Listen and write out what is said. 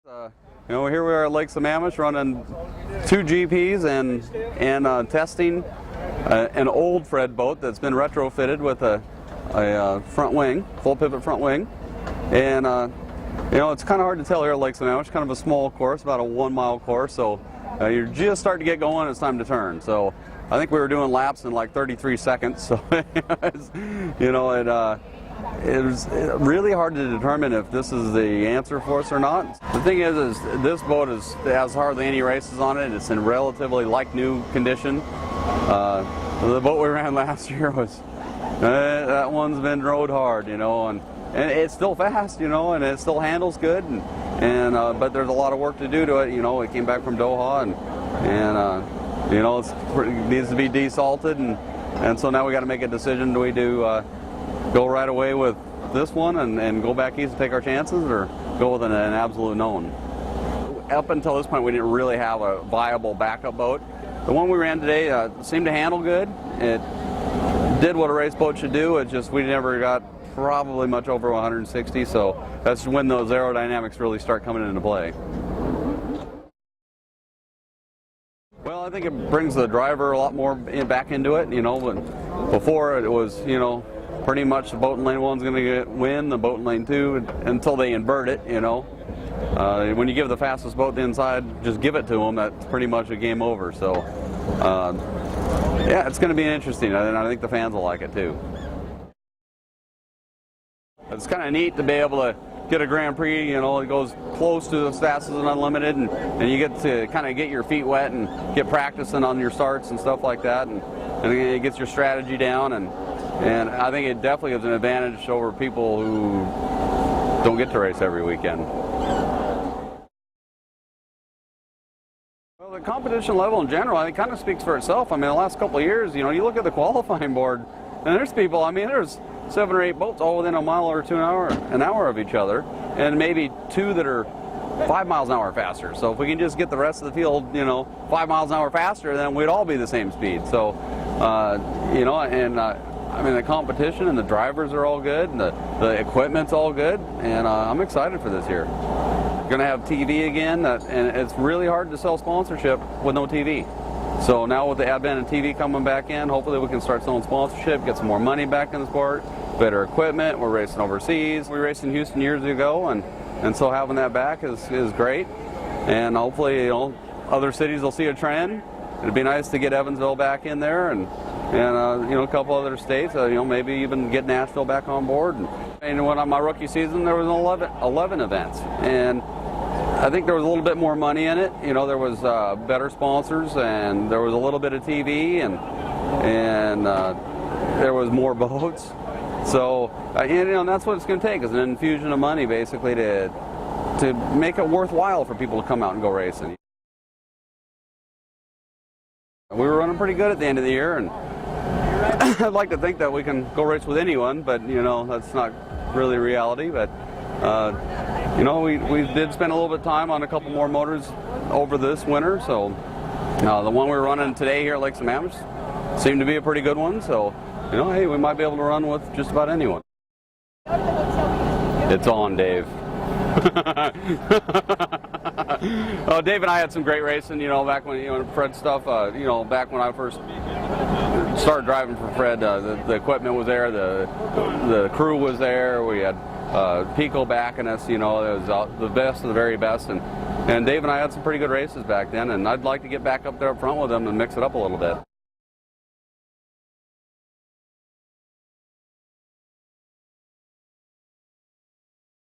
Here we are at Lake Sammamish running 2 GPs and testing an old Fred boat that's been retrofitted with a front wing, full pivot front wing. And it's kind of hard to tell here at Lake Sammamish. Kind of a small course, about a 1-mile course. So you're just starting to get going. It's time to turn. So I think we were doing laps in like 33 seconds. So it was really hard to determine if this is the answer for us or not. The thing is this boat has hardly any races on it. It's in relatively like new condition. The boat we ran last year was that one's been rode hard, and it's still fast, and it still handles good, but there's a lot of work to do to it. It came back from Doha and it needs to be desalted, and so now we got to make a decision. Do we go right away with this one and go back east and take our chances, or go with an absolute known? Up until this point, we didn't really have a viable backup boat. The one we ran today seemed to handle good. It did what a race boat should do. It's just we never got probably much over 160, so that's when those aerodynamics really start coming into play. Well, I think it brings the driver a lot more back into it. Before it was, pretty much the boat in lane 1's going to win, the boat in lane 2 until they invert it. When you give the fastest boat the inside, just give it to them. That's pretty much a game over. So, yeah, it's going to be interesting, and I think the fans will like it too. It's kind of neat to be able to get a Grand Prix. It goes close to as fast as an Unlimited, and you get to kind of get your feet wet and get practicing on your starts and stuff like that, and it gets your strategy down, and I think it definitely gives an advantage over people who don't get to race every weekend. Well, the competition level in general, I think, kind of speaks for itself. I mean, the last couple of years, you look at the qualifying board, and there's people, there's 7 or 8 boats all within a mile or an hour of each other, and maybe 2 that are 5 miles an hour faster. So if we can just get the rest of the field, 5 miles an hour faster, then we'd all be the same speed. So, the competition and the drivers are all good, and the equipment's all good, and I'm excited for this year. Going to have TV again, and it's really hard to sell sponsorship with no TV. So now with the advent of TV coming back in, hopefully we can start selling sponsorship, get some more money back in the sport, better equipment. We're racing overseas. We raced in Houston years ago, and so having that back is great. And hopefully, other cities will see a trend. It'd be nice to get Evansville back in there, and a couple other states. Maybe even get Nashville back on board. And when on my rookie season, there was 11 events, and I think there was a little bit more money in it. There was better sponsors, and there was a little bit of TV, and there was more boats. So, that's what it's going to take, is an infusion of money, basically, to make it worthwhile for people to come out and go racing. We were running pretty good at the end of the year, and I'd like to think that we can go race with anyone, but that's not really reality. But we did spend a little bit of time on a couple more motors over this winter. So the one we were running today here at Lake Sammamish seemed to be a pretty good one. So hey, we might be able to run with just about anyone. It's on, Dave. Well, Dave and I had some great racing, back when, Fred stuff, back when I first started driving for Fred, the equipment was there, the crew was there, we had Pico backing us, it was the best of the very best, and Dave and I had some pretty good races back then, and I'd like to get back up there up front with them and mix it up a little bit.